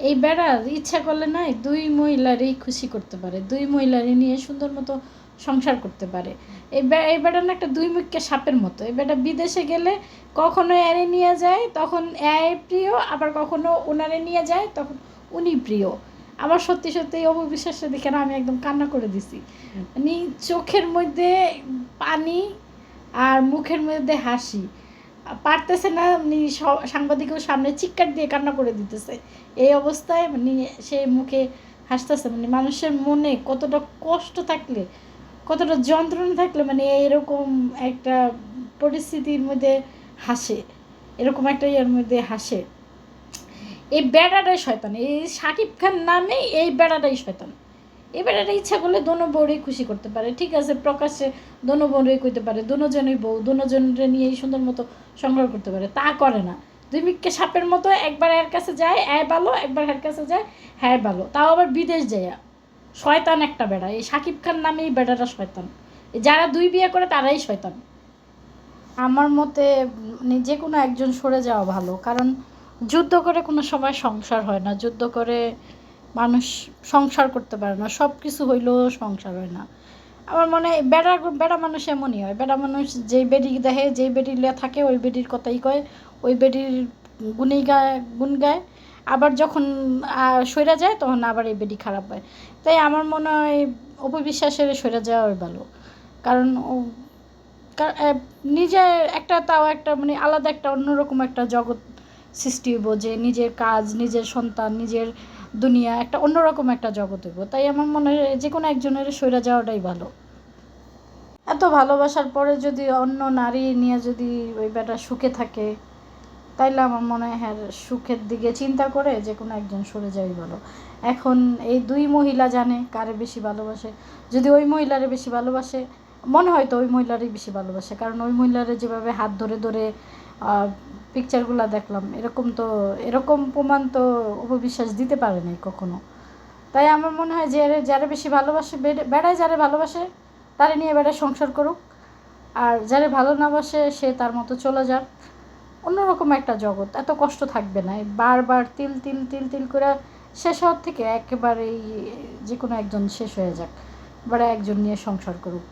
এই বেড়া ইচ্ছা করলে না দুই মহিলারই খুশি করতে পারে, দুই মহিলারই নিয়ে সুন্দর মতো সংসার করতে পারে। এই বেড়া না একটা দুই মুখে সাপের মতো। এই বেটা বিদেশে গেলে কখনো এরে নিয়ে যায় তখন এ প্রিয়, আবার কখনো ওনারে নিয়ে যায় তখন উনি প্রিয়। আমার সত্যি সত্যি অপবিশ্বাসের দেখে না আমি একদম কান্না করে দিছি। মানে চোখের মধ্যে পানি আর মুখের মধ্যে হাসি, পারতেছে না মানে সাংবাদিকের সামনে চিৎকার দিয়ে কান্না করে দিতেছে। এই অবস্থায় মানে সে মুখে হাসতেছে। মানে মানুষের মনে কতটা কষ্ট থাকলে, কতটা যন্ত্রণা থাকলে মানে এরকম একটা পরিস্থিতির মধ্যে হাসে, এরকম একটা ইয়ের মধ্যে হাসে। এই বেড়াটাই শয়তান, এই শাকিব খান নামে এই বেড়াটাই শয়তান। এই বেড়াটা ইচ্ছা করলে দোনো বউরেই খুশি করতে পারে, ঠিক আছে, প্রকাশ্যে দোনো বউরেই কইতে পারে দোনোজনই বউ, দোনোজনের নিয়েই সুন্দর মতো সংগ্রহ করতে পারে, তা করে না। দুই মিককে সাপের মতো একবার এর কাছে যায় হ্যাঁ ভালো, একবার এর কাছে যায় হ্যাঁ ভালো, তাও আবার বিদেশ যায়। শয়তান একটা বেড়া, এই শাকিব খান নামে এই বেড়াটা শয়তান। যারা দুই বিয়ে করে তারাই শয়তান আমার মতে। যে কোনো একজন সরে যাওয়া ভালো, কারণ যুদ্ধ করে কোনো সময় সংসার হয় না, যুদ্ধ করে মানুষ সংসার করতে পারে না, সব কিছু হইলেও সংসার হয় না। আমার মনে হয় বেড়া বেড়া মানুষ এমনই হয়, বেড়া মানুষ যেই বেডি দেখে, যেই বেডি লিয়া থাকে ওই বেডির কথাই কয়, ওই বেডির গুণ গায়। আবার যখন সইরা যায় তখন আবার এই বেডি খারাপ হয়। তাই আমার মনে হয় অপবিশ্বাসের সইরা যাওয়াই ভালো। কারণ নিজের একটা, তাও একটা মানে আলাদা একটা অন্যরকম একটা জগৎ সৃষ্টি হইব, যে নিজের কাজ, নিজের সন্তান, নিজের দুনিয়া, একটা অন্যরকম একটা জগৎ হইব। তাই আমার মনে হয় যে কোনো একজনের সইরা যাওয়াটাই ভালো। এত ভালোবাসার পরে যদি অন্য নারী নিয়ে যদি ওই বেটা সুখে থাকে, তাইলে আমার মনে হয় হ্যাঁ সুখের দিকে চিন্তা করে যে কোনো একজন সরে যাওয়াই ভালো। এখন এই দুই মহিলা জানে কারে বেশি ভালোবাসে। যদি ওই মহিলারে বেশি ভালোবাসে, মনে হয় তো ওই মহিলারই বেশি ভালোবাসে, কারণ ওই মহিলারে যেভাবে হাত ধরে ধরে পিকচারগুলো দেখলাম, এরকম প্রমাণ তো অপবিশ্বাস দিতে পারে নাই কখনো। তাই আমার মনে হয় যে যারা বেশি ভালোবাসে, বেড়ায় যারা ভালোবাসে তারা নিয়ে বেড়ায় সংসার করুক, আর যারা ভালো না বাসে সে তার মতো চলে যাক। অন্যরকম একটা জগৎ, এত কষ্ট থাকবে না। বারবার তিল তিল তিল তিল করে শেষ হওয়ার থেকে একেবারেই যে কোনো একজন শেষ হয়ে যাক, এবারে একজন নিয়ে সংসার করুক।